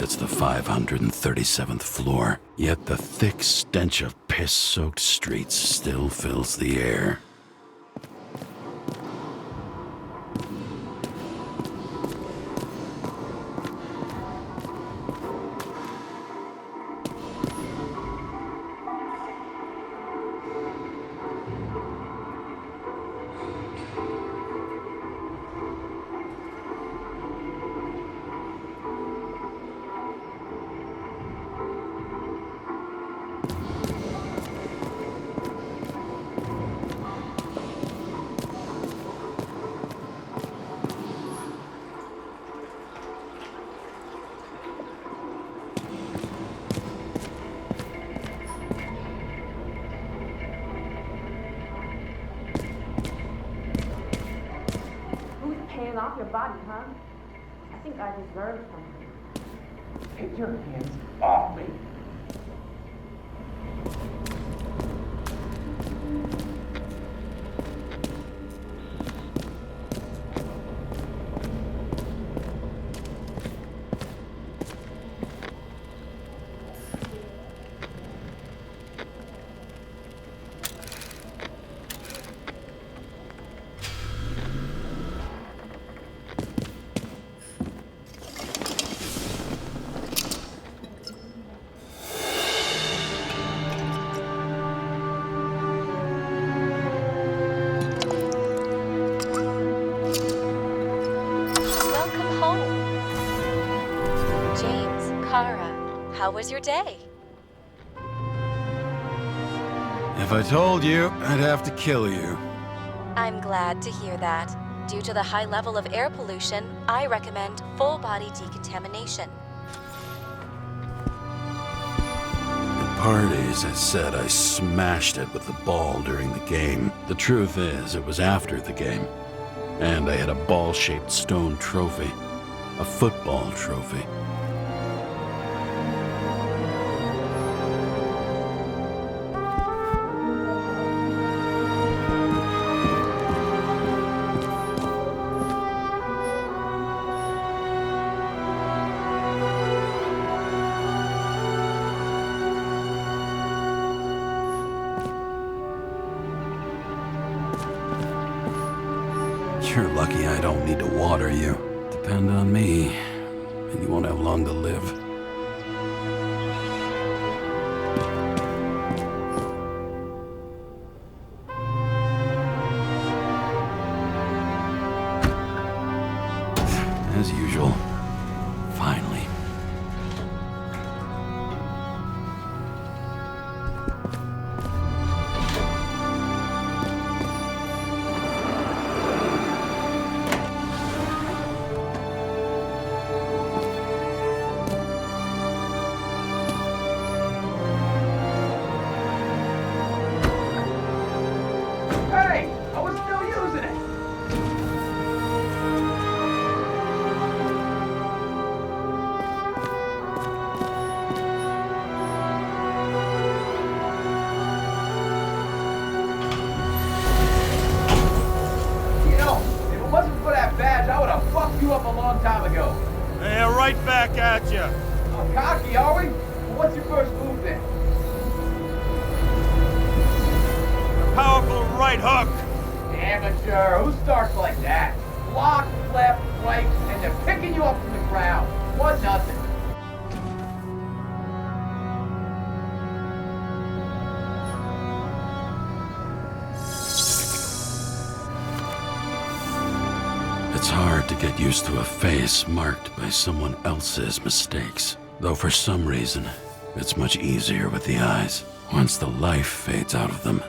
It's the 537th floor, yet the thick stench of piss-soaked streets still fills the air. Off your body, huh? I think I deserve something. Take your hands off me. James Karra, how was your day? If I told you, I'd have to kill you. I'm glad to hear that. Due to the high level of air pollution, I recommend full-body decontamination. At parties, I said I smashed it with the ball during the game. The truth is, it was after the game. And I had a ball-shaped stone trophy. A football trophy. You're lucky I don't need to water you. Depend on me, and you won't have long to live. As usual. Finally. You up a long time ago. Yeah, right back at you. Oh, cocky, are we? Well, what's your first move then? Powerful right hook. Amateur. Who starts like that? Block, left, right, and they're picking you up from the ground. 1-0. It's hard to get used to a face marked by someone else's mistakes. Though for some reason, it's much easier with the eyes. Once the life fades out of them,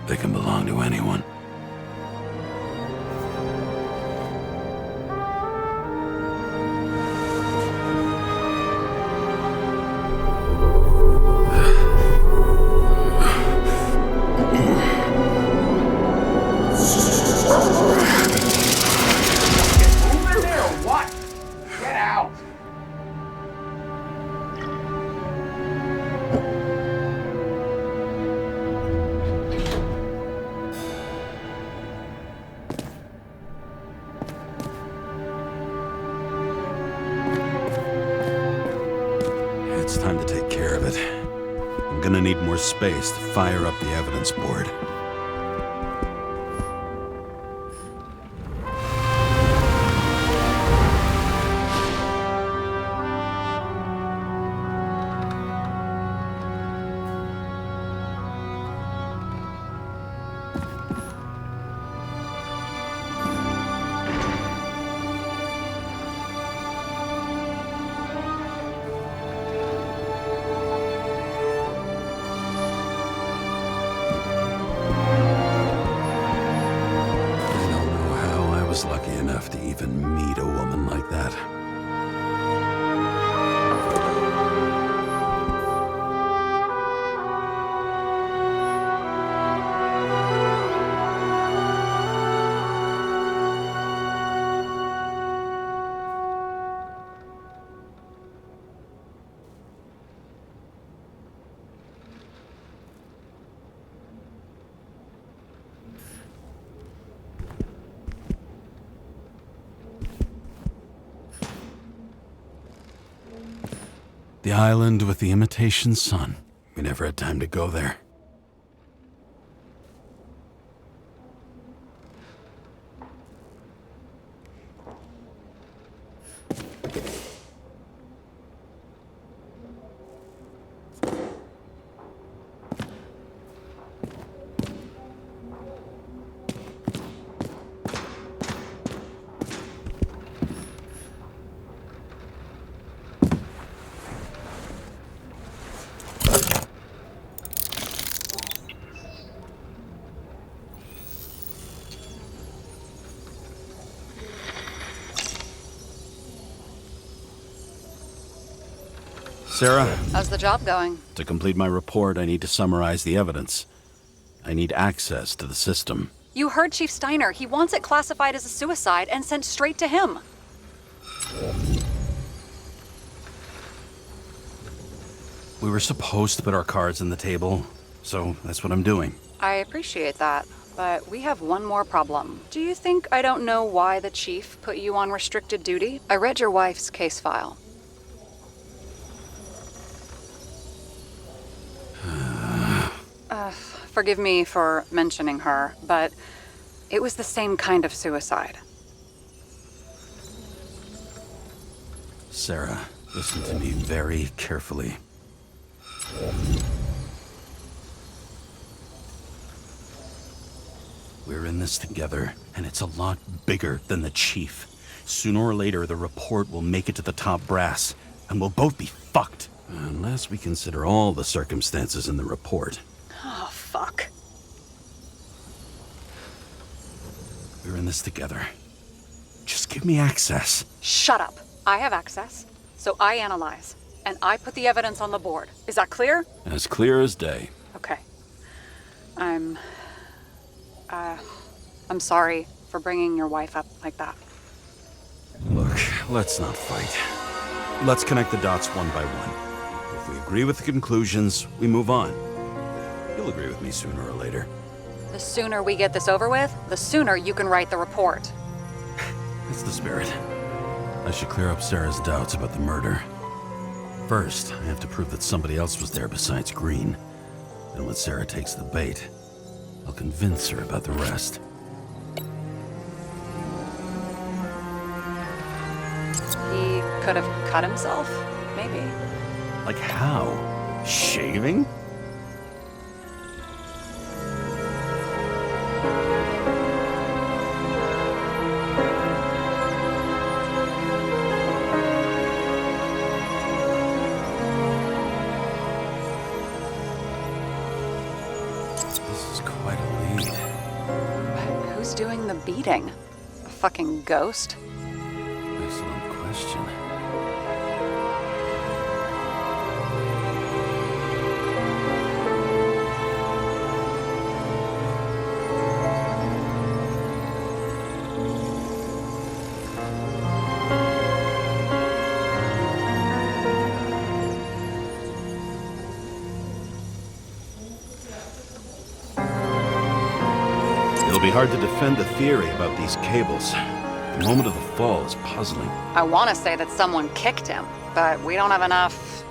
they can belong to anyone. it's time to take care of it. I'm gonna need more space to fire up the evidence board. Lucky enough to even meet a woman like that. The island with the imitation sun. We never had time to go there. Sarah? How's the job going? To complete my report, I need to summarize the evidence. I need access to the system. You heard Chief Steiner. He wants it classified as a suicide and sent straight to him. We were supposed to put our cards on the table, so that's what I'm doing. I appreciate that, but we have one more problem. Do you think I don't know why the Chief put you on restricted duty? I read your wife's case file. Forgive me for mentioning her, but it was the same kind of suicide. Sarah, listen to me very carefully. We're in this together, and it's a lot bigger than the Chief. Sooner or later, the report will make it to the top brass, and we'll both be fucked. Unless we consider all the circumstances in the report. Oh, fuck. We're in this together. Just give me access. Shut up. I have access, so I analyze, and I put the evidence on the board. Is that clear? As clear as day. Okay. I'm sorry for bringing your wife up like that. Look, let's not fight. Let's connect the dots one by one. If we agree with the conclusions, we move on. You'll agree with me sooner or later. The sooner we get this over with, the sooner you can write the report. That's the spirit. I should clear up Sarah's doubts about the murder. First, I have to prove that somebody else was there besides Green. And when Sarah takes the bait, I'll convince her about the rest. He could have cut himself, maybe. Like how? Shaving? Doing the beating? A fucking ghost? Excellent question. It'll be hard to defend the theory about these cables. The moment of the fall is puzzling. I want to say that someone kicked him, but we don't have enough...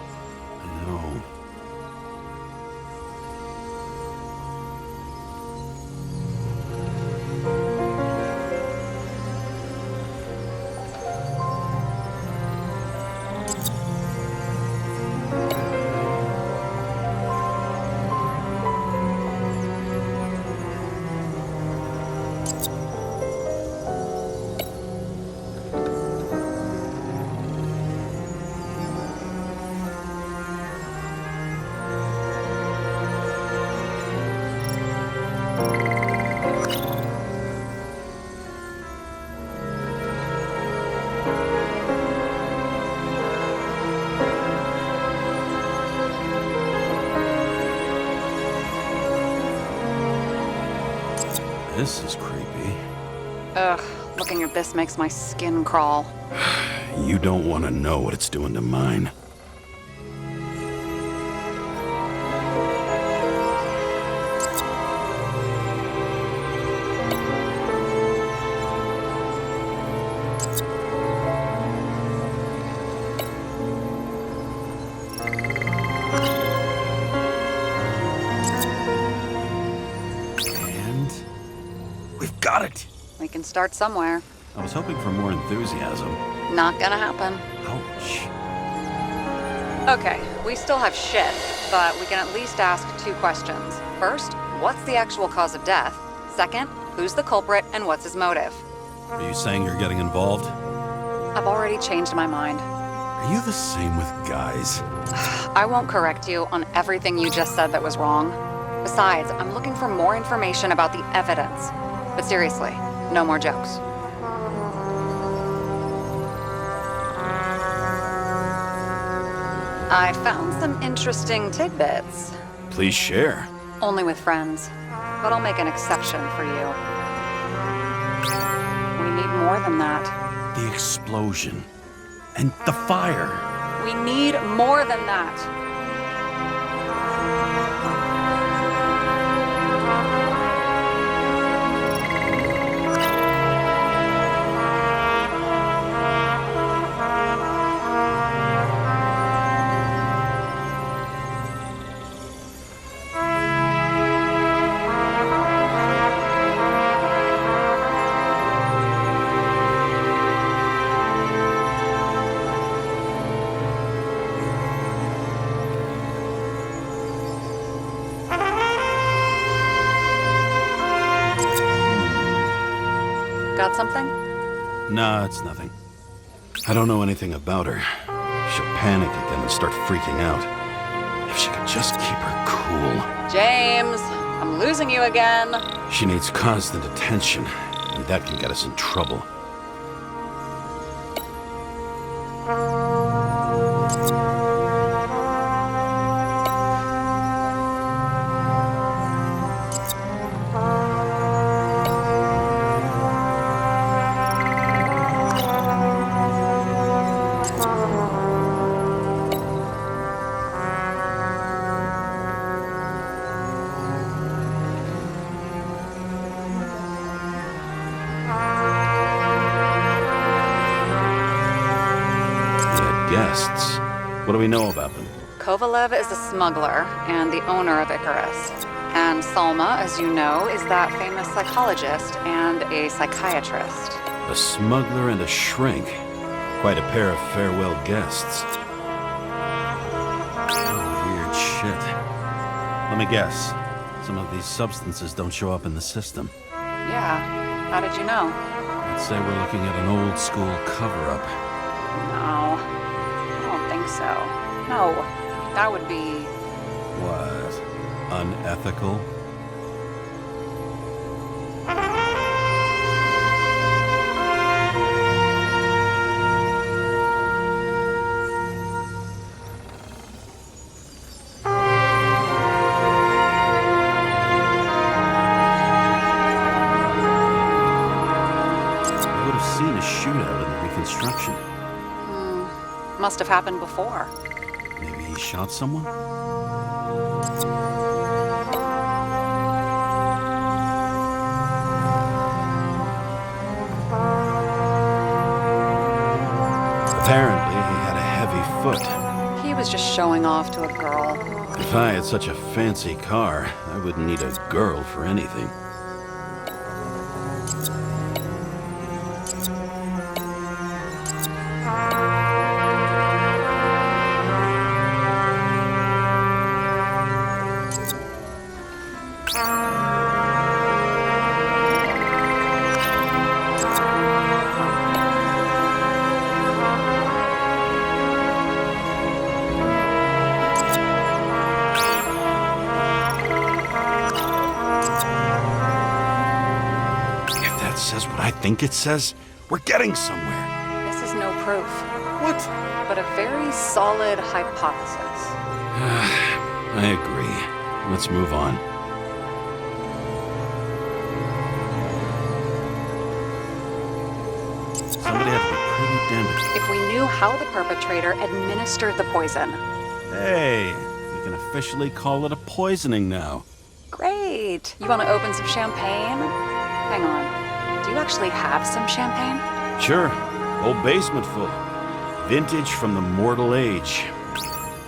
This is creepy. Ugh, looking at this makes my skin crawl. You don't want to know what it's doing to mine. Got it! We can start somewhere. I was hoping for more enthusiasm. Not gonna happen. Ouch. Okay, we still have shit, but we can at least ask 2 questions. First, what's the actual cause of death? Second, who's the culprit and what's his motive? Are you saying you're getting involved? I've already changed my mind. Are you the same with guys? I won't correct you on everything you just said that was wrong. Besides, I'm looking for more information about the evidence. But seriously, no more jokes. I found some interesting tidbits. Please share. Only with friends, but I'll make an exception for you. We need more than that. The explosion. And the fire. We need more than that. Got something? Nah, it's nothing. I don't know anything about her. She'll panic again and start freaking out. If she could just keep her cool. James, I'm losing you again. She needs constant attention, and that can get us in trouble. Guests. What do we know about them? Kovalev is a smuggler and the owner of ICARUS. And Salma, as you know, is that famous psychologist and a psychiatrist. A smuggler and a shrink. Quite a pair of farewell guests. Oh, weird shit. Let me guess. Some of these substances don't show up in the system. Yeah. How did you know? I'd say we're looking at an old school cover-up. No. I don't think so. No. That would be... What? Unethical? I would have seen a shootout in the reconstruction. must have happened before. Maybe he shot someone? Apparently, he had a heavy foot. He was just showing off to a girl. If I had such a fancy car, I wouldn't need a girl for anything. I think it says we're getting somewhere. This is no proof. What? But a very solid hypothesis. I agree. Let's move on. damn it. If we knew how the perpetrator administered the poison. Hey, we can officially call it a poisoning now. Great. You want to open some champagne? Hang on. Do you actually have some champagne? Sure, whole basement full. Vintage from the mortal age.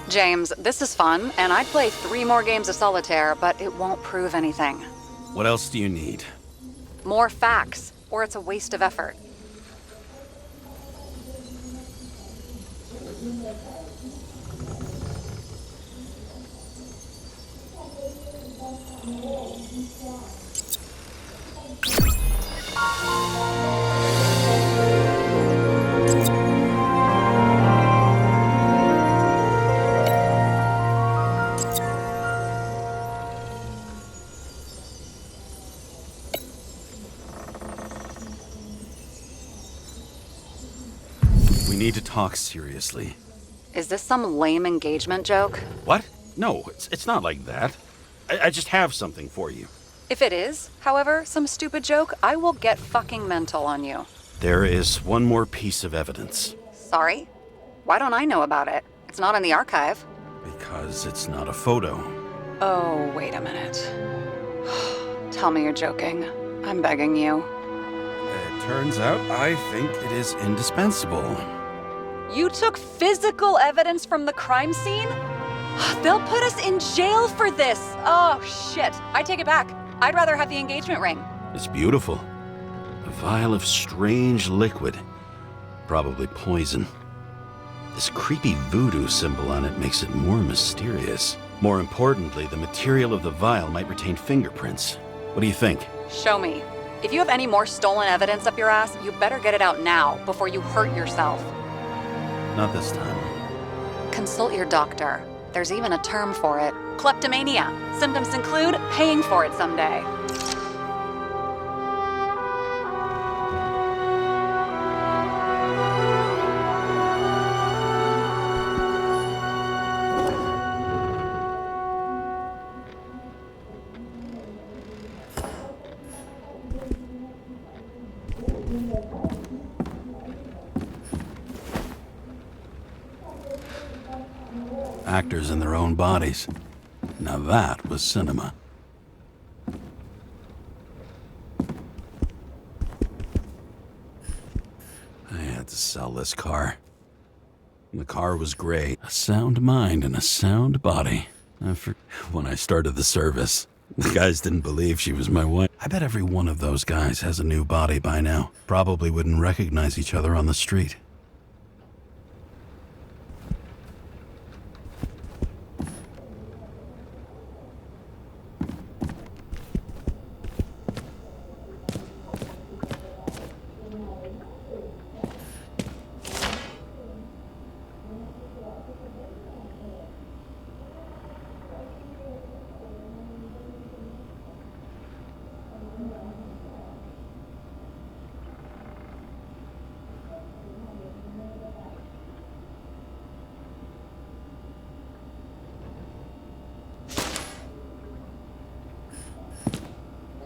James, this is fun, and I'd play 3 more games of solitaire, but it won't prove anything. What else do you need? More facts, or it's a waste of effort. We need to talk seriously. Is this some lame engagement joke? What? No, it's not like that. I just have something for you. If it is, however, some stupid joke, I will get fucking mental on you. There is one more piece of evidence. Sorry? Why don't I know about it? It's not in the archive. Because it's not a photo. Oh, wait a minute. Tell me you're joking. I'm begging you. It turns out I think it is indispensable. You took physical evidence from the crime scene? They'll put us in jail for this. Oh, shit. I take it back. I'd rather have the engagement ring. It's beautiful. A vial of strange liquid. Probably poison. This creepy voodoo symbol on it makes it more mysterious. More importantly, the material of the vial might retain fingerprints. What do you think? Show me. If you have any more stolen evidence up your ass, you better get it out now before you hurt yourself. Not this time. Consult your doctor. There's even a term for it. Kleptomania. Symptoms include paying for it someday. Actors in their own bodies. Now that was cinema. I had to sell this car. The car was gray. A sound mind and a sound body. When I started the service, the guys didn't believe she was my wife. I bet every one of those guys has a new body by now. Probably wouldn't recognize each other on the street.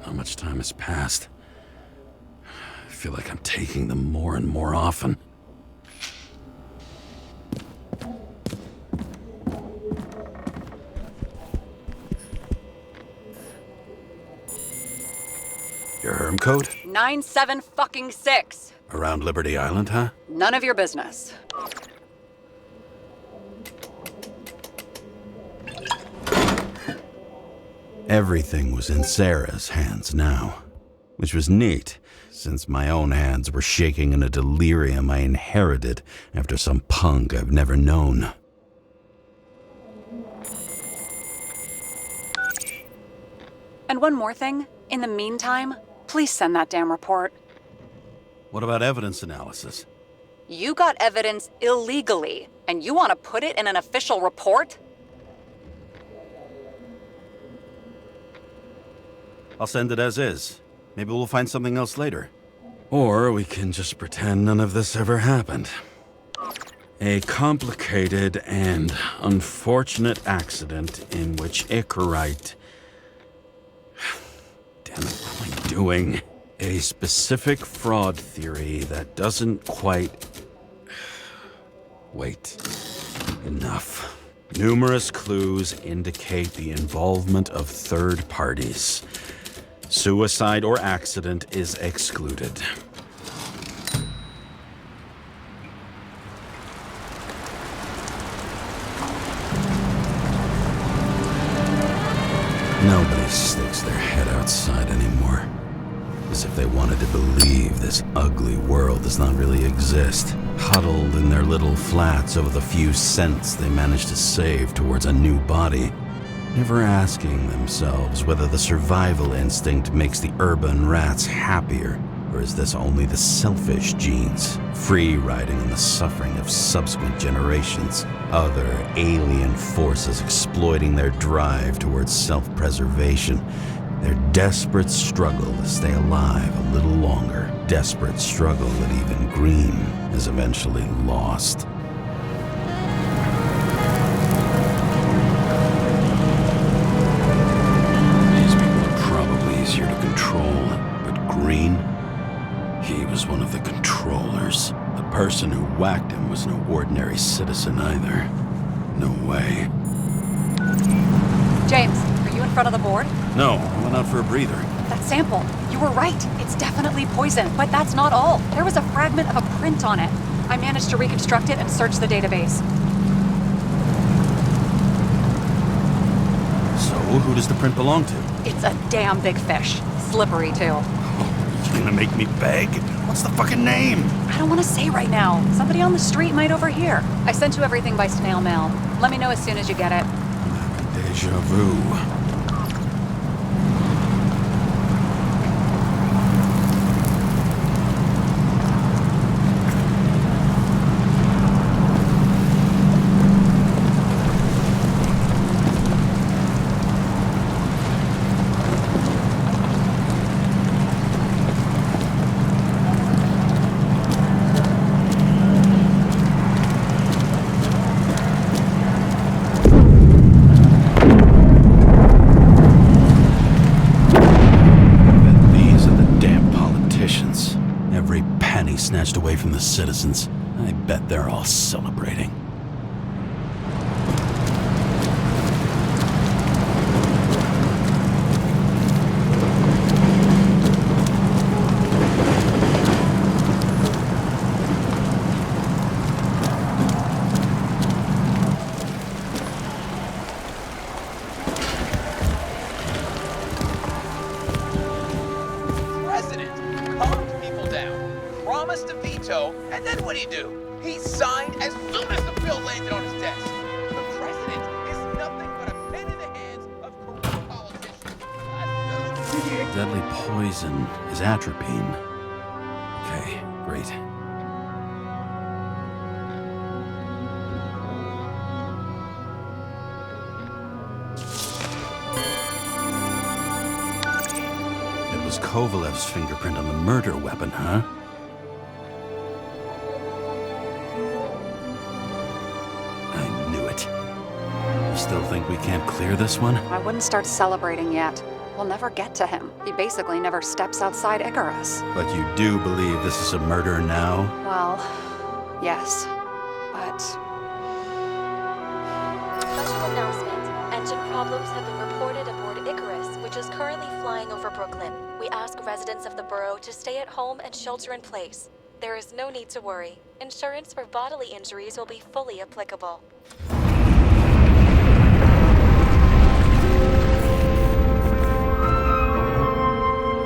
How much time has passed? I feel like I'm taking them more and more often. Your herm code? 97-fucking-6. Around Liberty Island, huh? None of your business. Everything was in Sarah's hands now, which was neat, since my own hands were shaking in a delirium I inherited after some punk I've never known. And one more thing. In the meantime, please send that damn report. What about evidence analysis? You got evidence illegally, and you want to put it in an official report? I'll send it as is. Maybe we'll find something else later. Or we can just pretend none of this ever happened. A complicated and unfortunate accident in which Icarite... Damn it, what am I doing? A specific fraud theory that doesn't quite Wait. Enough. Numerous clues indicate the involvement of third parties. Suicide or accident is excluded. Nobody sticks their head outside anymore. As if they wanted to believe this ugly world does not really exist. Huddled in their little flats over the few cents they managed to save towards a new body. Never asking themselves whether the survival instinct makes the urban rats happier, or is this only the selfish genes, free riding in the suffering of subsequent generations? Other alien forces exploiting their drive towards self-preservation. Their desperate struggle to stay alive a little longer. Desperate struggle that even Green is eventually lost. These people are probably easier to control, but Green, he was one of the controllers. The person who whacked him was no ordinary citizen either. No way. James, are you in front of the board? No, I went out for a breather. That sample. You were right. It's definitely poison, but that's not all. There was a fragment of a print on it. I managed to reconstruct it and search the database. So, who does the print belong to? It's a damn big fish. Slippery, too. Oh, you gonna make me beg? What's the fucking name? I don't want to say right now. Somebody on the street might overhear. I sent you everything by snail mail. Let me know as soon as you get it. Deja vu. Snatched away from the citizens. I bet they're all celebrating. And then what'd he do? He signed as soon as the bill landed on his desk. The president is nothing but a pen in the hands of corrupt politicians. Deadly poison is atropine. Okay, great. It was Kovalev's fingerprint on the murder weapon, huh? Still think we can't clear this one? I wouldn't start celebrating yet. We'll never get to him. He basically never steps outside ICARUS. But you do believe this is a murder now? Well, yes. But... Special announcement. Engine problems have been reported aboard ICARUS, which is currently flying over Brooklyn. We ask residents of the borough to stay at home and shelter in place. There is no need to worry. Insurance for bodily injuries will be fully applicable.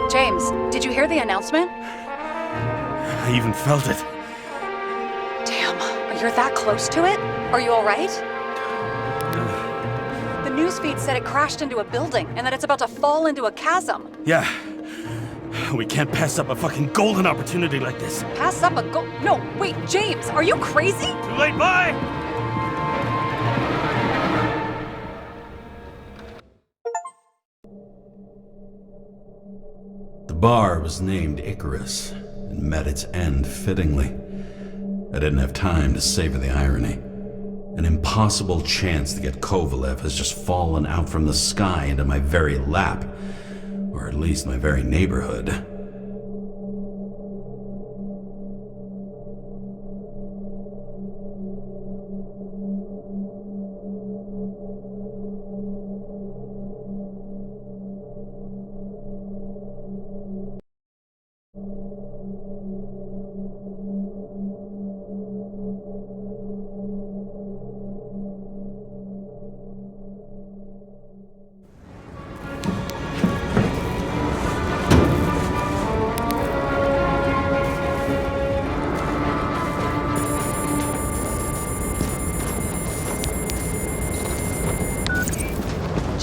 James, did you hear the announcement? I even felt it. Damn, you're that close to it? Are you all right? The newsfeed said it crashed into a building and that it's about to fall into a chasm. Yeah. We can't pass up a fucking golden opportunity like this. Pass up a No, wait, James, are you crazy? Too late, bye! The bar was named Icarus and met its end fittingly. I didn't have time to savor the irony. An impossible chance to get Kovalev has just fallen out from the sky into my very lap, or at least my very neighborhood.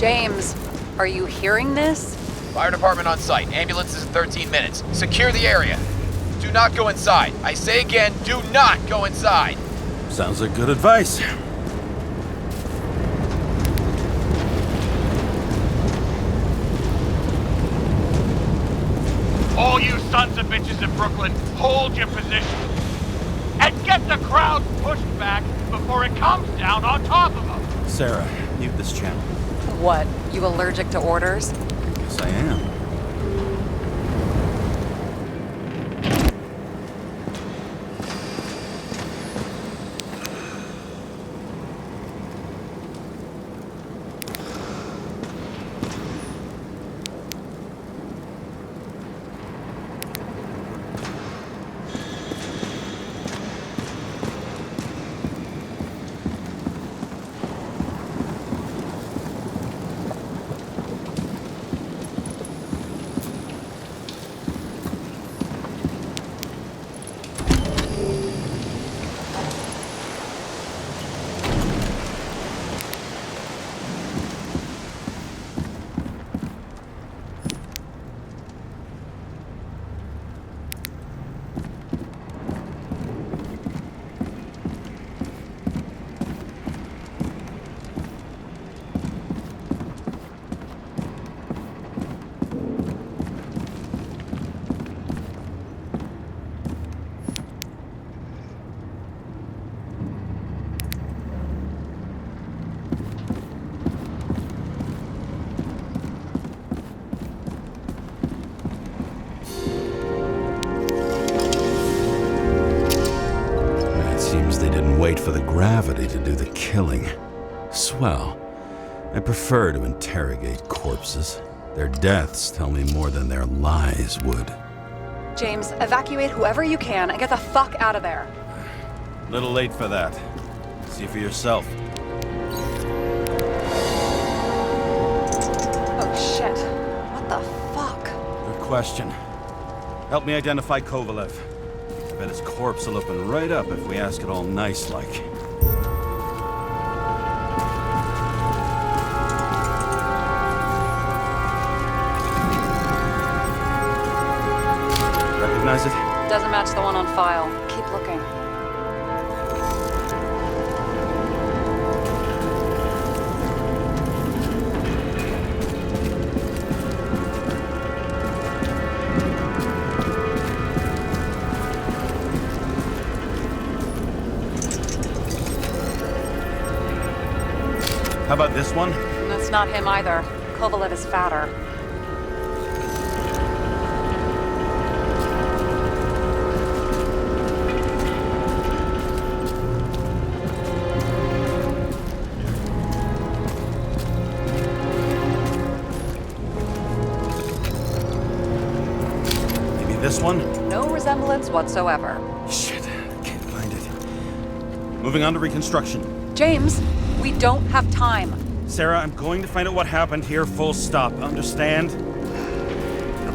James, are you hearing this? Fire department on site. Ambulance is in 13 minutes. Secure the area. Do not go inside. I say again, do not go inside. Sounds like good advice. All you sons of bitches in Brooklyn, hold your position. And get the crowd pushed back before it comes down on top of them. Sarah, mute this channel. What, you allergic to orders? Yes, I am. Wait for the gravity to do the killing. Swell. I prefer to interrogate corpses. Their deaths tell me more than their lies would. James, evacuate whoever you can and get the fuck out of there. Little late for that. See for yourself. Oh shit. What the fuck? Good question. Help me identify Kovalev. I bet his corpse will open right up if we ask it all nice-like. Recognize it? Doesn't match the one on file. Keep looking. How about this one? That's not him either. Kovalev is fatter. Maybe this one? No resemblance whatsoever. Shit, I can't find it. Moving on to reconstruction. James, we don't have time. Sarah, I'm going to find out what happened here, full stop. Understand?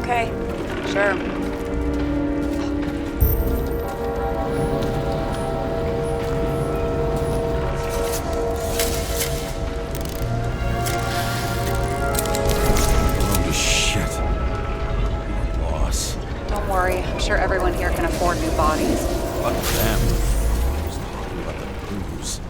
Okay, sure. Holy shit. What a loss. Don't worry, I'm sure everyone here can afford new bodies. Fuck them. I was talking about the booze.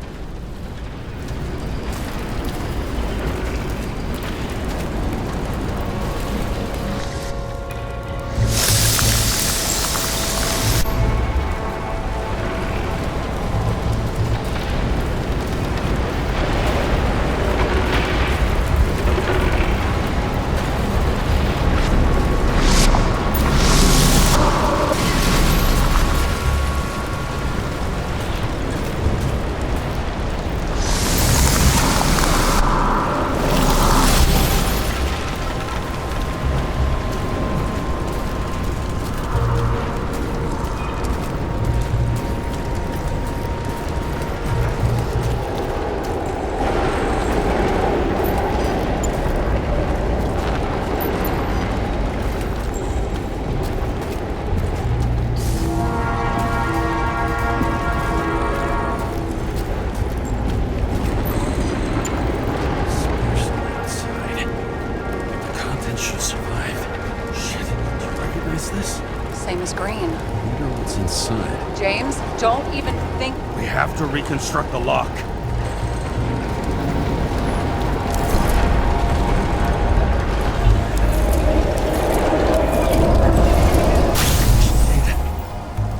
to reconstruct the lock.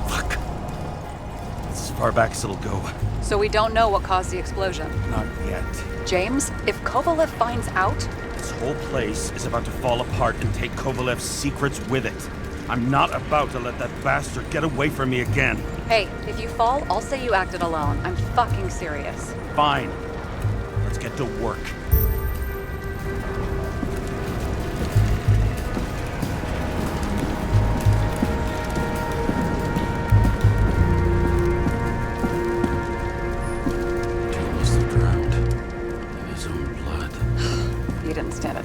Fuck. It's as far back as it'll go. So we don't know what caused the explosion. Not yet. James, if Kovalev finds out... This whole place is about to fall apart and take Kovalev's secrets with it. I'm not about to let that bastard get away from me again. Hey, if you fall, I'll say you acted alone. I'm fucking serious. Fine. Let's get to work.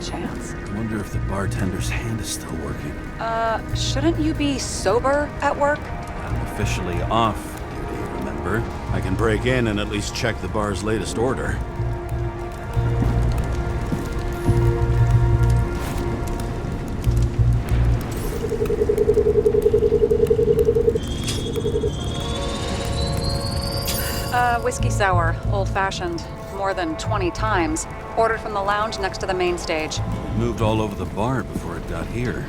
Chance. I wonder if the bartender's hand is still working. Shouldn't you be sober at work? I'm officially off duty, remember? I can break in and at least check the bar's latest order. Whiskey sour, old-fashioned, more than 20 times. Ordered from the lounge next to the main stage. It moved all over the bar before it got here.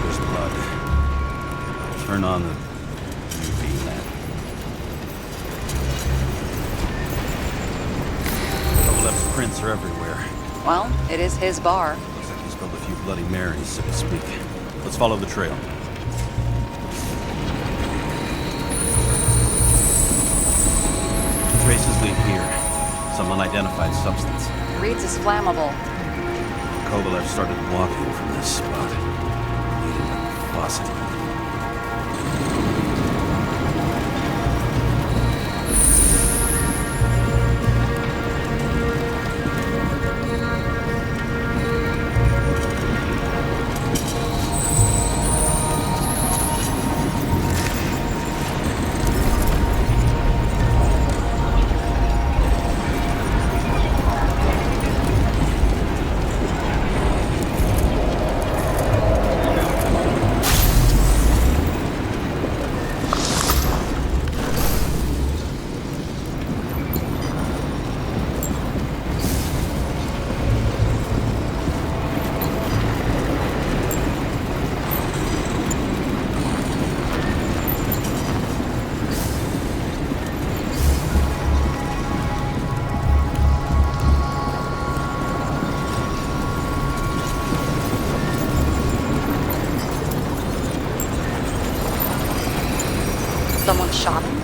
There's blood. Turn on the UV lamp. Kovalev's prints are everywhere. Well, it is his bar. Looks like he spilled a few Bloody Marys, so to speak. Let's follow the trail. Traces lead here. Some unidentified substance. Reads is flammable. Kovalev started walking from this spot. Leading like a faucet. Someone shot him?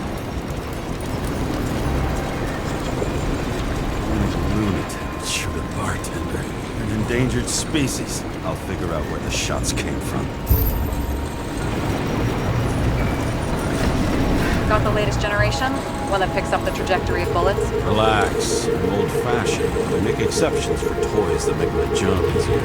A lunatic shoot a bartender. An endangered species. I'll figure out where the shots came from. Got the latest generation? One that picks up the trajectory of bullets? Relax. I'm old-fashioned. I make exceptions for toys that make my job easier.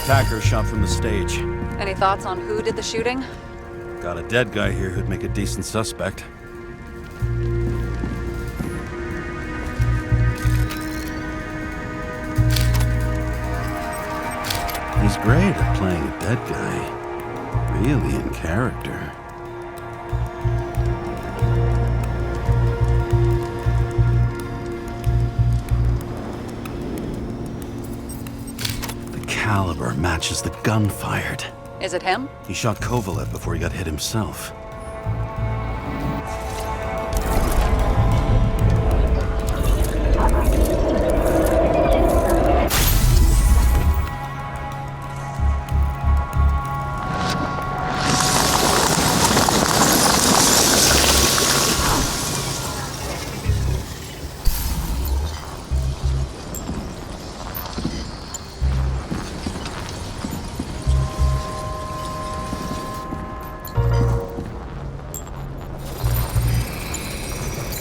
Attacker shot from the stage. Any thoughts on who did the shooting? Got a dead guy here who'd make a decent suspect. He's great at playing a dead guy. Really in character. caliber matches the gun fired. Is it him? He shot Kovalev before he got hit himself.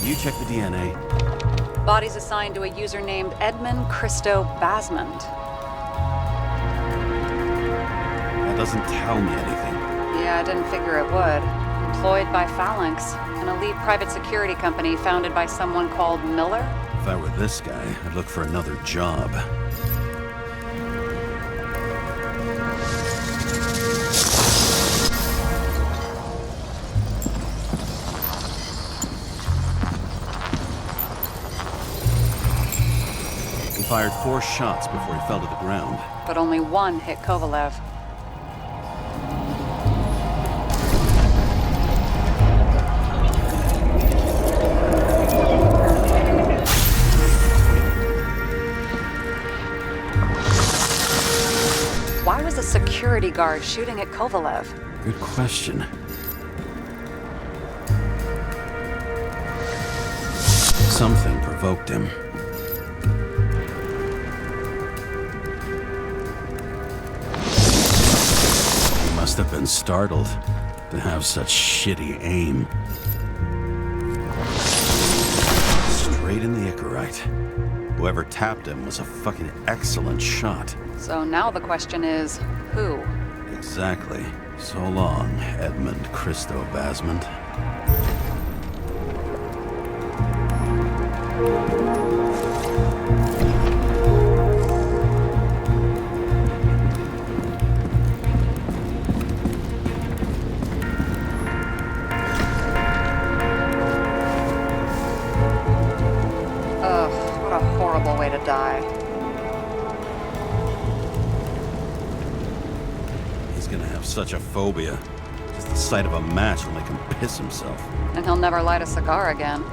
You check the DNA. Body's assigned to a user named Edmund Christo Basmond. That doesn't tell me anything. Yeah, I didn't figure it would. Employed by Phalanx, an elite private security company founded by someone called Miller. If I were this guy, I'd look for another job. He fired 4 shots before he fell to the ground. But only one hit Kovalev. Why was a security guard shooting at Kovalev? Good question. Something provoked him. He must have been startled to have such shitty aim. Straight in the Icarite. Whoever tapped him was a fucking excellent shot. So now the question is, who? Exactly. So long, Edmund Christo Basmond. Ugh, what a horrible way to die. He's gonna have such a phobia. Just the sight of a match will make him piss himself. And he'll never light a cigar again.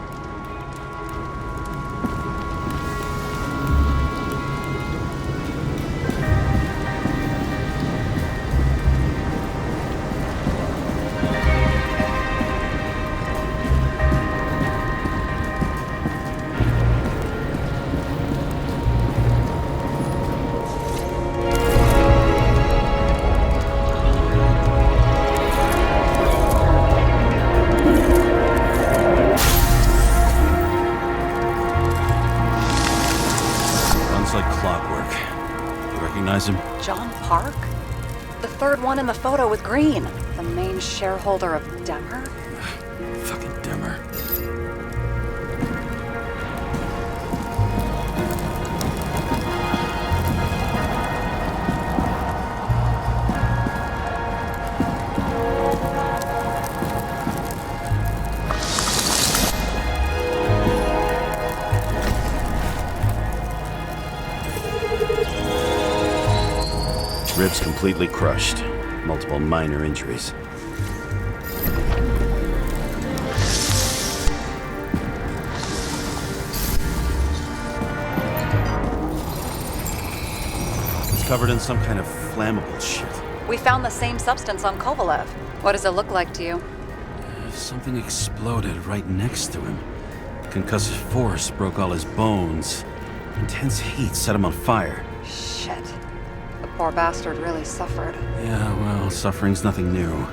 Like clockwork. You recognize him? John Park? The third one in the photo with green. The main shareholder of Demmer? Fucking Demmer. Ribs completely crushed. Multiple minor injuries. It's covered in some kind of flammable shit. We found the same substance on Kovalev. What does it look like to you? Something exploded right next to him. Concussive force broke all his bones. Intense heat set him on fire. Shit. The poor bastard really suffered. Yeah, well, suffering's nothing new.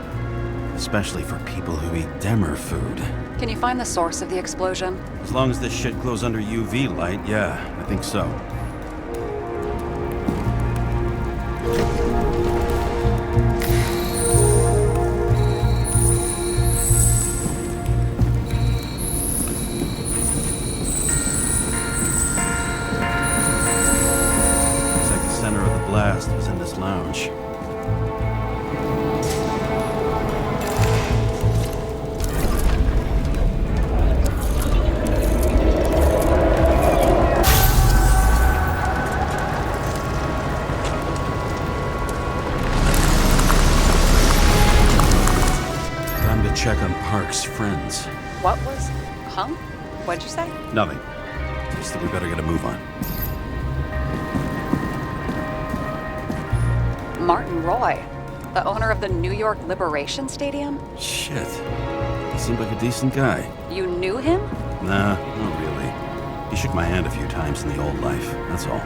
Especially for people who eat Demmer food. Can you find the source of the explosion? As long as this shit glows under UV light, yeah, I think so. Looks like the center of the blast was in this lounge. check on Park's friends. What was... Huh? What'd you say? Nothing. Just that we better get a move on. Martin Roy, the owner of the New York Liberation Stadium? Shit. He seemed like a decent guy. You knew him? Nah, not really. He shook my hand a few times in the old life, that's all.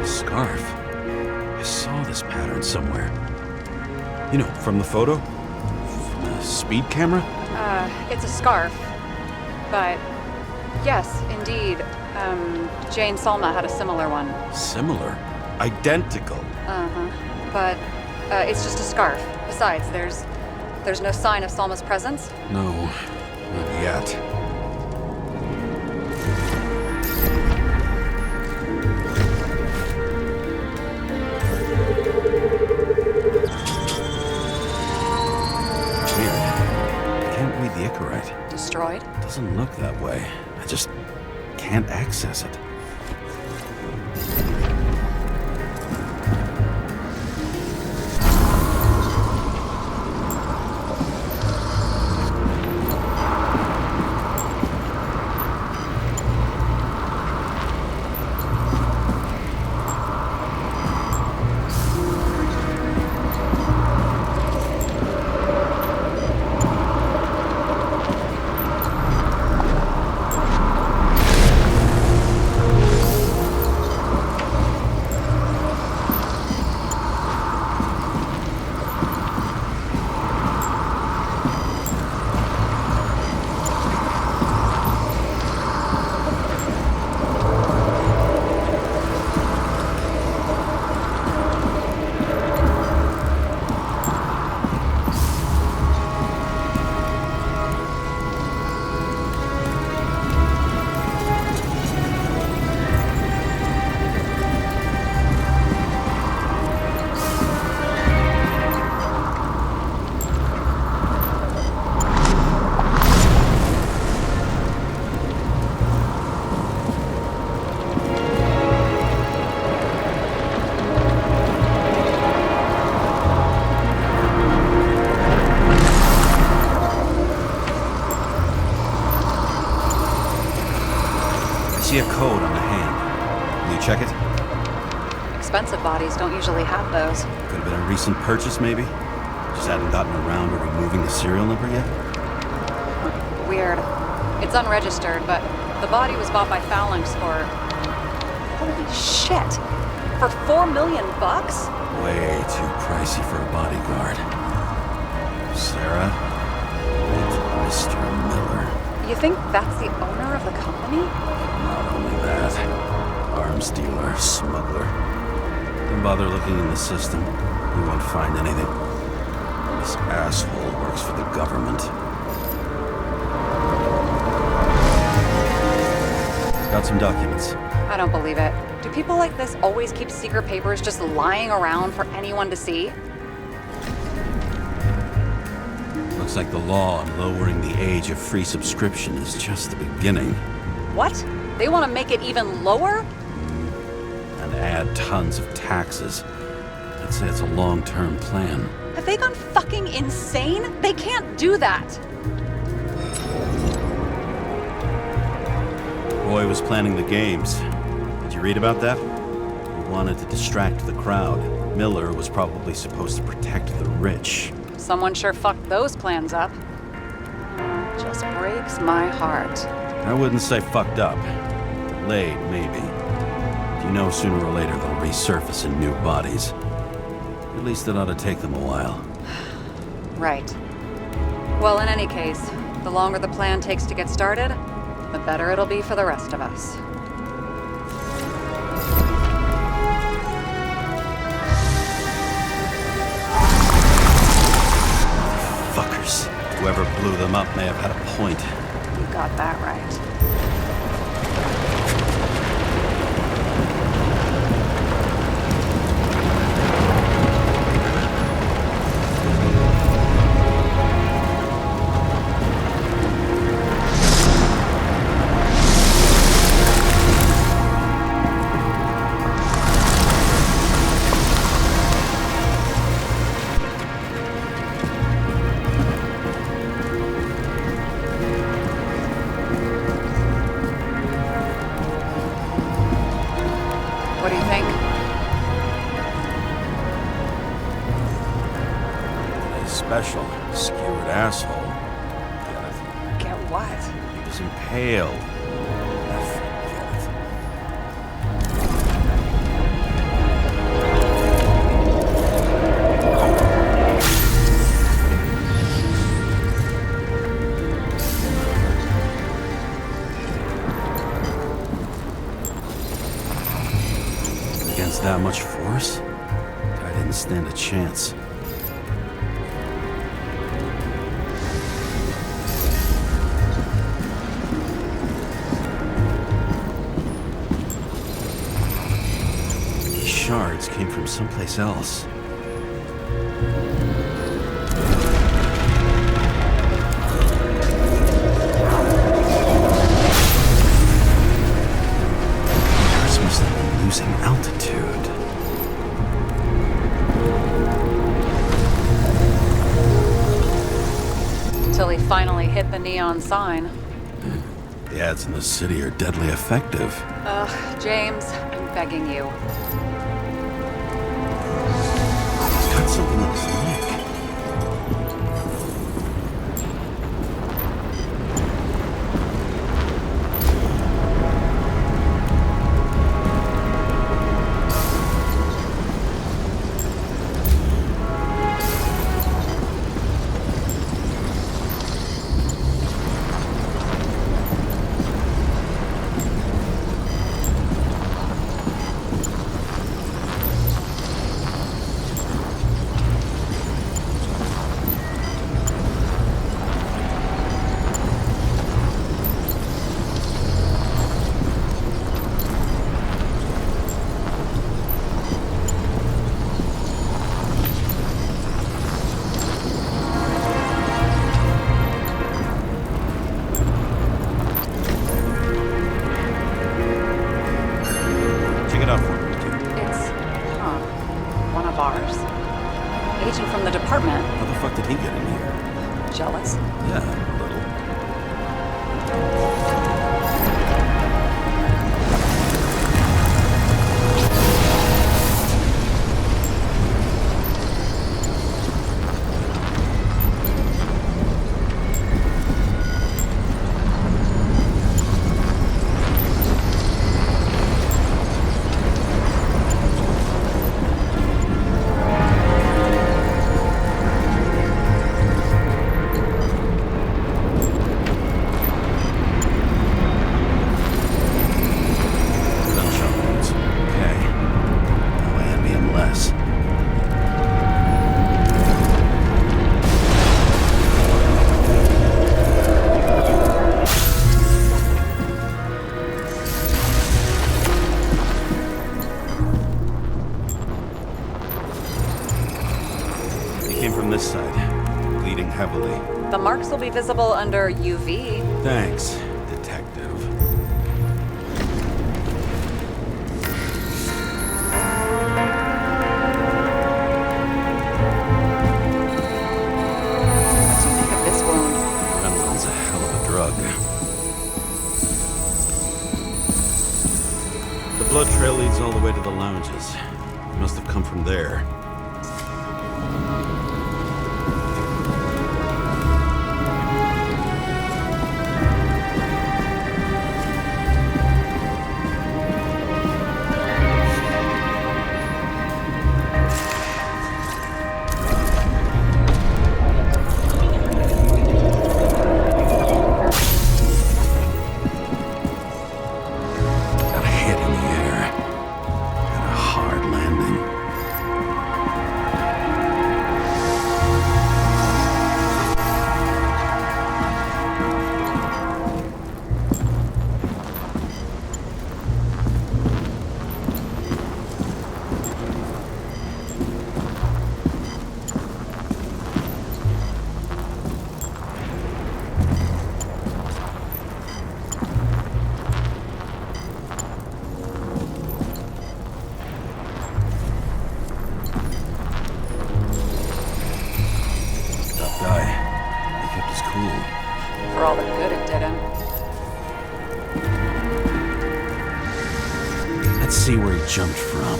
Scarf. I saw this pattern somewhere. You know, from the photo? From the speed camera? It's a scarf. But, yes, indeed. Jane Salma had a similar one. Similar? Identical? Uh-huh. But, it's just a scarf. Besides, there's no sign of Salma's presence. No, not yet. Destroyed? Doesn't look that way. I just can't access it. See a code on the hand. Will you check it? Expensive bodies don't usually have those. Could have been a recent purchase, maybe? Just hadn't gotten around to removing the serial number yet? Weird. It's unregistered, but the body was bought by Phalanx for... Holy shit! For $4 million bucks? Way too pricey for a bodyguard. Sarah, meet Mr. Miller. You think that's the owner of the company? Not only that, arms dealer, smuggler. Don't bother looking in the system. You won't find anything. This asshole works for the government. Got some documents. I don't believe it. Do people like this always keep secret papers just lying around for anyone to see? Looks like the law on lowering the age of free subscription is just the beginning. What? They want to make it even lower? And add tons of taxes. I'd say it's a long-term plan. Have they gone fucking insane? They can't do that! Roy was planning the games. Did you read about that? He wanted to distract the crowd. Miller was probably supposed to protect the rich. Someone sure fucked those plans up. Just breaks my heart. I wouldn't say fucked up. Delayed, maybe. You know sooner or later they'll resurface in new bodies. At least it ought to take them a while. Right. Well, in any case, the longer the plan takes to get started, the better it'll be for the rest of us. Fuckers. Whoever blew them up may have had a point. You got that right. special. Skewered asshole. Get it? Get what? He was impaled. Get it? Against that much force? I didn't stand a chance. These shards came from someplace else. Ours must have been losing altitude. Until he finally hit the neon sign. The ads in the city are deadly effective. Ugh, James, I'm begging you. He's got something on his neck. One of ours. Agent from the department. How the fuck did he get in here? Jealous? Yeah, a little. This side, bleeding heavily. The marks will be visible under UV. Thanks, detective. What do you make of this wound? Adrenaline's a hell of a drug. The blood trail leads all the way to the lounges. It must have come from there. For all the good it did him. Let's see where he jumped from.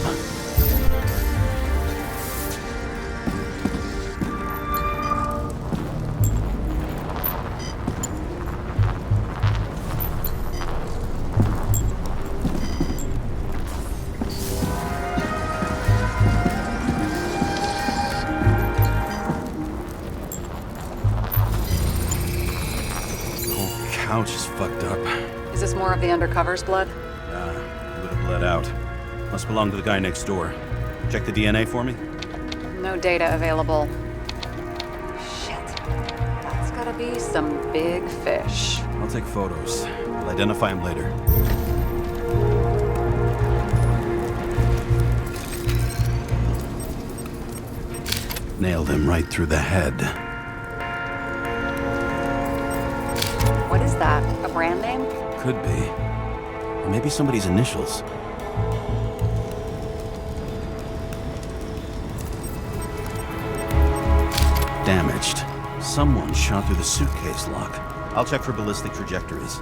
pouch is fucked up. Is this more of the undercover's blood? Nah, it would have bled out. Must belong to the guy next door. Check the DNA for me? No data available. Shit. That's gotta be some big fish. I'll take photos. I'll identify him later. Nailed him right through the head. What is that? A brand name? Could be. Or maybe somebody's initials. Damaged. Someone shot through the suitcase lock. I'll check for ballistic trajectories.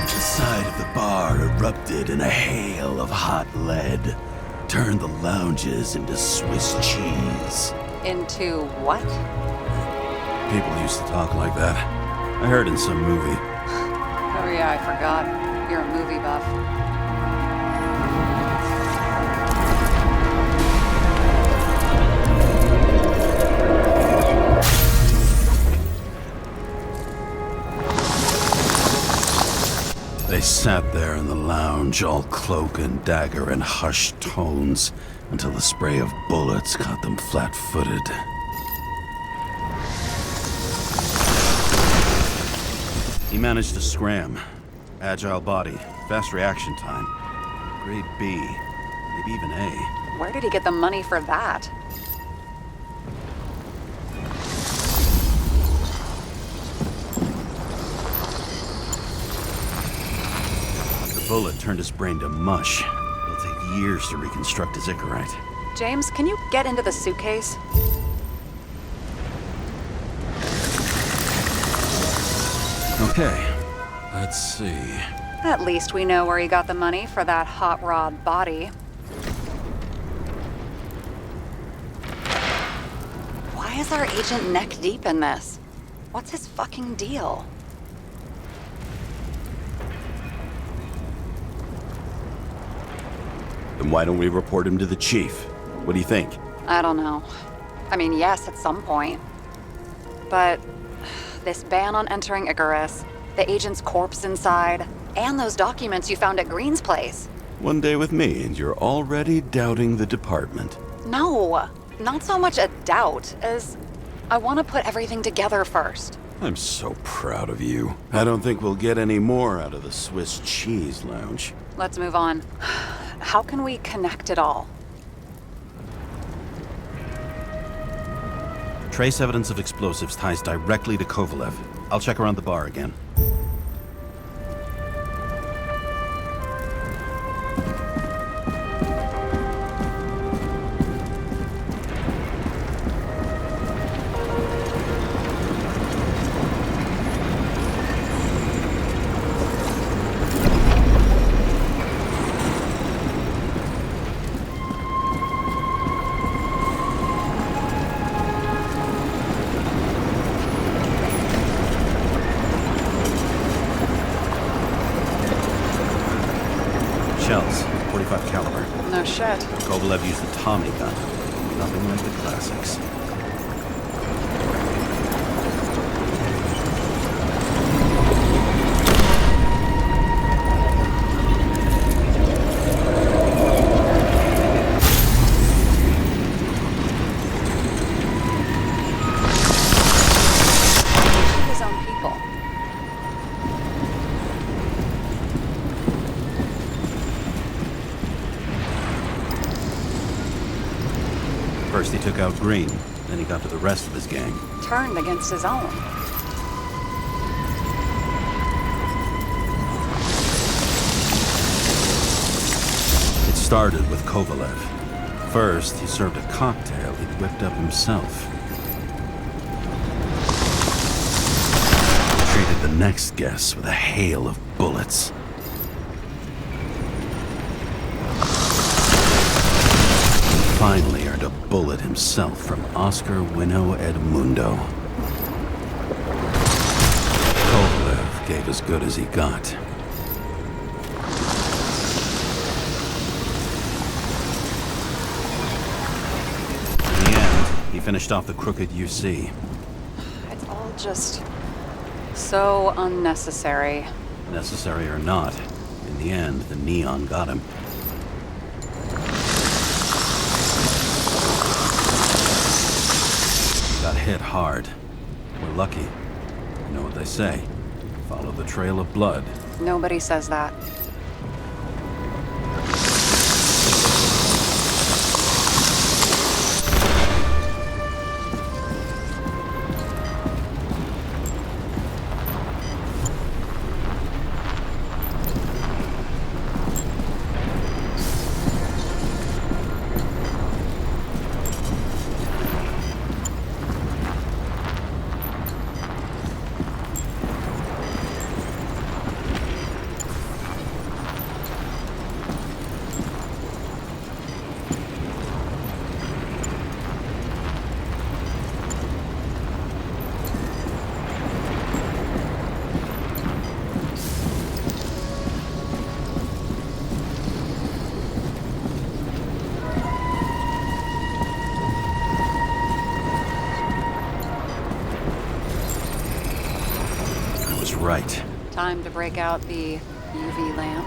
The side of the bar erupted in a hail of hot lead. Turned the lounges into Swiss cheese. Into what? People used to talk like that. I heard in some movie. Oh yeah, I forgot. You're a movie buff. They sat there in the lounge, all cloak and dagger and hushed tones, until the spray of bullets caught them flat-footed. He managed to scram. Agile body, fast reaction time. Grade B, maybe even A. Where did he get the money for that? The bullet turned his brain to mush. It'll take years to reconstruct his Icarite. James, can you get into the suitcase? Okay, let's see. At least we know where he got the money for that hot rod body. Why is our agent neck deep in this? What's his fucking deal? Then why don't we report him to the chief? What do you think? I don't know. I mean, yes, at some point. But this ban on entering Icarus, the agent's corpse inside, and those documents you found at Green's place. One day with me, and you're already doubting the department. No, not so much a doubt as I want to put everything together first. I'm so proud of you. I don't think we'll get any more out of the Swiss cheese lounge. Let's move on. How can we connect it all? Trace evidence of explosives ties directly to Kovalev. I'll check around the bar again. Shells, 45 caliber. No shit. Kovalev used the Tommy gun. Nothing like the classics. His own people. First he took out Green, then he got to the rest of his gang. Turned against his own. It started with Kovalev. First, he served a cocktail he'd whipped up himself. He treated the next guest with a hail of bullets. Finally earned a bullet himself from Oscar Wino Edmundo. Kovalev gave as good as he got. He finished off the crooked UC. It's all just so unnecessary. Necessary or not, in the end, the neon got him. He got hit hard. We're lucky. You know what they say. Follow the trail of blood. Nobody says that. Right. Time to break out the UV lamp.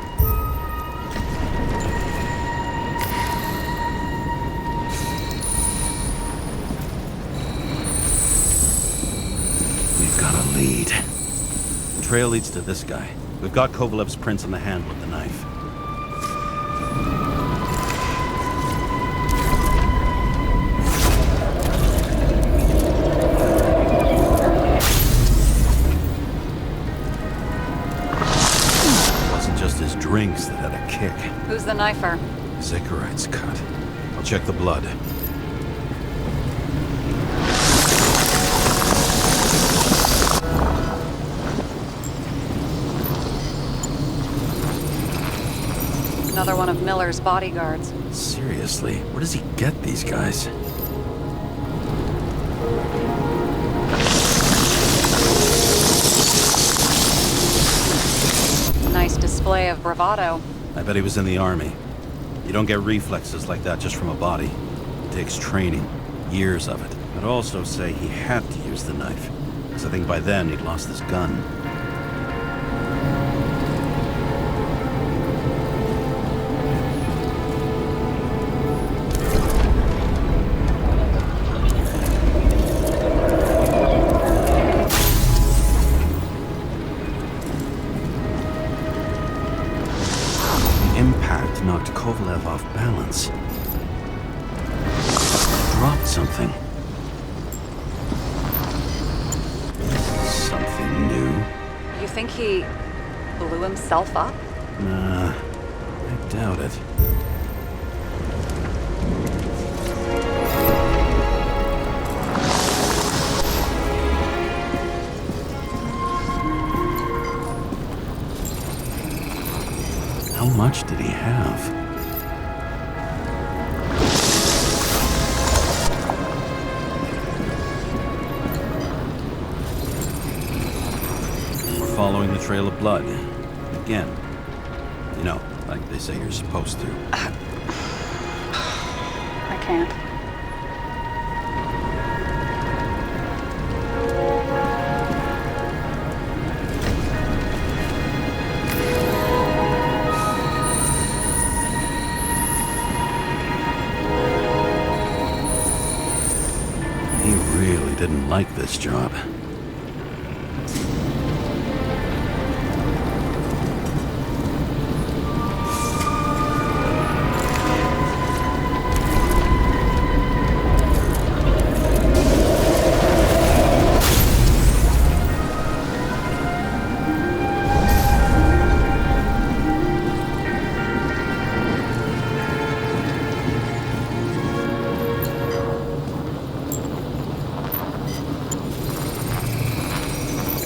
We've got a lead. The trail leads to this guy. We've got Kovalev's prints on the handle of the knife. Drinks that had a kick. Who's the knifer? Zikarite's cut. I'll check the blood. Another one of Miller's bodyguards. Seriously, where does he get these guys? Nice display of bravado. I bet he was in the army. You don't get reflexes like that just from a body. It takes training, years of it. I'd also say he had to use the knife, because I think by then he'd lost his gun. Knocked Kovalev off balance. Dropped something. Something new. You think he blew himself up? Nah, I doubt it. How much did he have? We're following the trail of blood. Again. You know, like they say you're supposed to. I can't. Didn't like this job.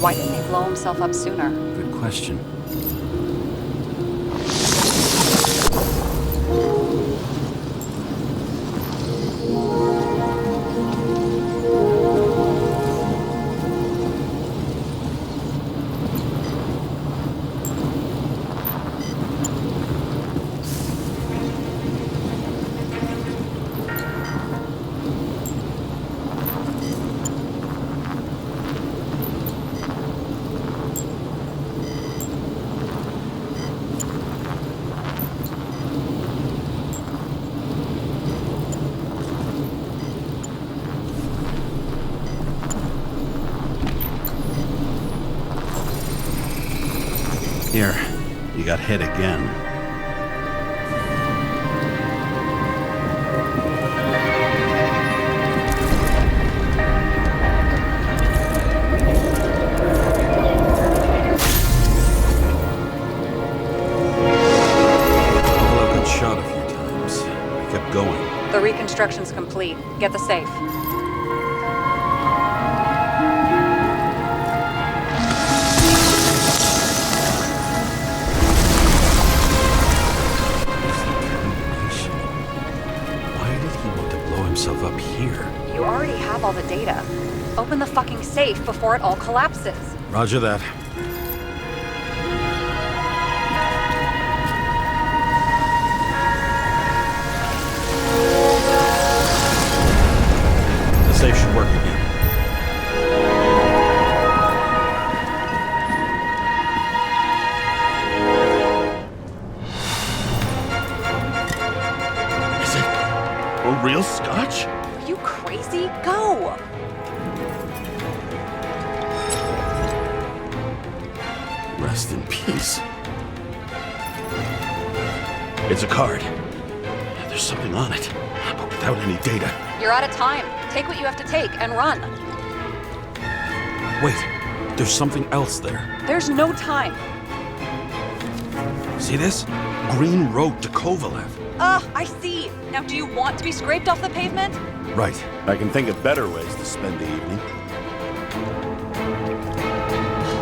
Why didn't he blow himself up sooner? Good question. Here, you got hit again. The reconstruction's complete. Get the safe. Why did he want to blow himself up here? You already have all the data. Open the fucking safe before it all collapses. Roger that. The safe should work again. Is it a real scotch? Are you crazy? Go! Rest in peace. It's a card. There's something on it, but without any data. You're out of time. Take what you have to take and run. Wait, there's something else there. There's no time. See this? Green Road to Kovalev. I see. Now do you want to be scraped off the pavement? Right. I can think of better ways to spend the evening.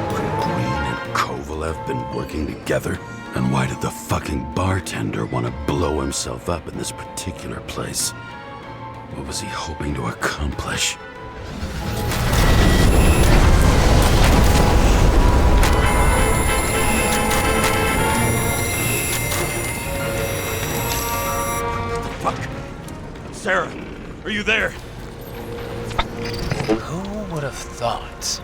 Could Green and Kovalev been working together? And why did the fucking bartender want to blow himself up in this particular place? What was he hoping to accomplish? Fuck! Sarah, are you there? Who would have thought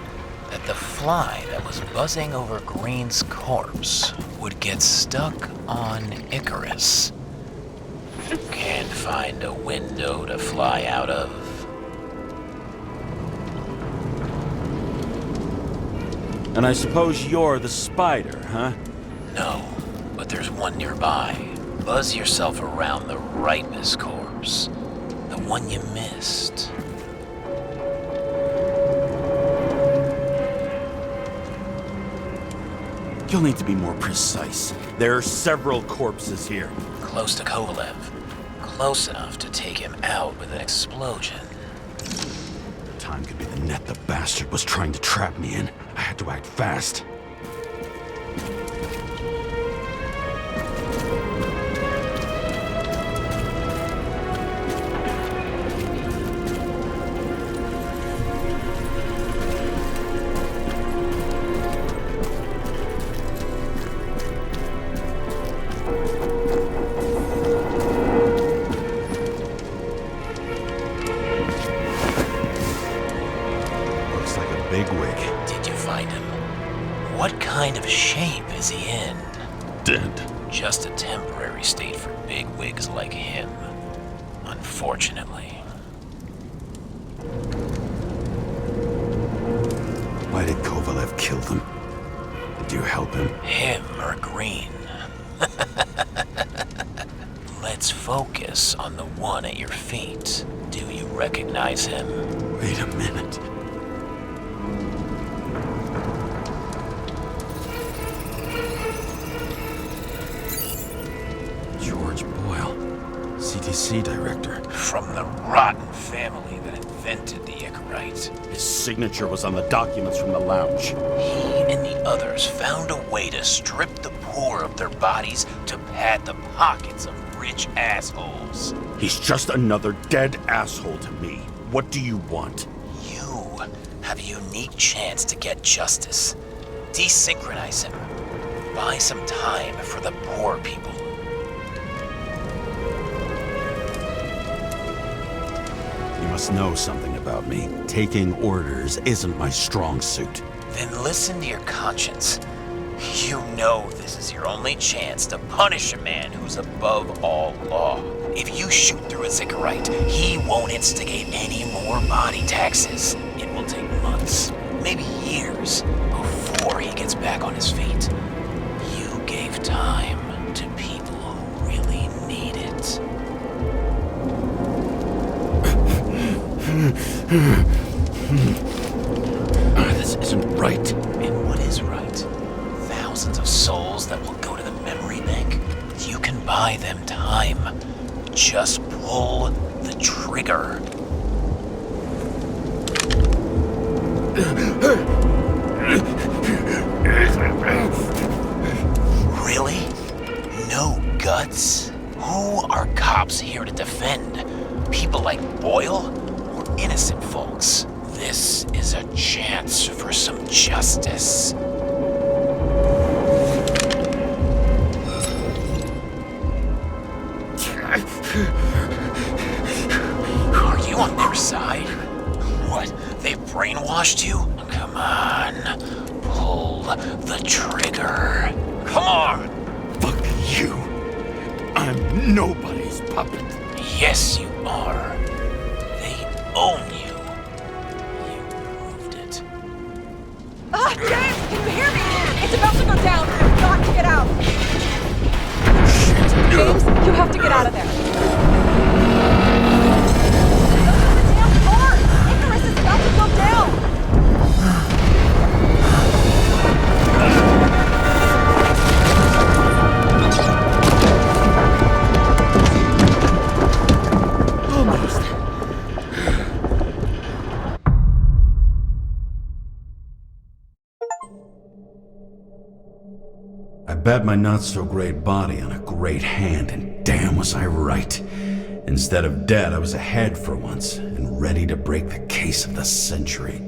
that the fly that was buzzing over Green's corpse would get stuck on Icarus? Can't find a window to fly out of. And I suppose you're the spider, huh? No, but there's one nearby. Buzz yourself around the Rightness corpse. The one you missed. You'll need to be more precise. There are several corpses here. Close to Kovalev. Close enough to take him out with an explosion. Time could be the net the bastard was trying to trap me in. I had to act fast. What kind of shape is he in? Dead. Just a temporary state for bigwigs like him, unfortunately. Why did Kovalev kill them? Did you help him? Him or Green? Let's focus on the one at your feet. Do you recognize him? Wait a minute. CTC director. From the rotten family that invented the Icarite. His signature was on the documents from the lounge. He and the others found a way to strip the poor of their bodies to pad the pockets of rich assholes. He's just another dead asshole to me. What do you want? You have a unique chance to get justice. Desynchronize him. Buy some time for the poor people. You must know something about me. Taking orders isn't my strong suit. Then listen to your conscience. You know this is your only chance to punish a man who's above all law. If you shoot through a Icarite, he won't instigate any more body taxes. It will take months, maybe years, before he gets back on his feet. gave time to people who really need it. This isn't right. And what is right? Thousands of souls that will go to the memory bank. You can buy them time. Just pull the trigger. Really? No guts? Who are cops here to defend? People like Boyle or innocent folks? This is a chance for some justice. Are you on their side? What? They've brainwashed you? Come on. Pull the trigger. Come on! Fuck you. I'm nobody's puppet. Yes, you are. They own you. You proved it. Ah, James, can you hear me? It's about to go down. I've got to get out. James, you have to get out of there. Open the damn door! Icarus is about to go down! Almost. I bet my not-so-great body on a great hand, and damn was I right. Instead of dead, I was ahead for once, and ready to break the case of the century.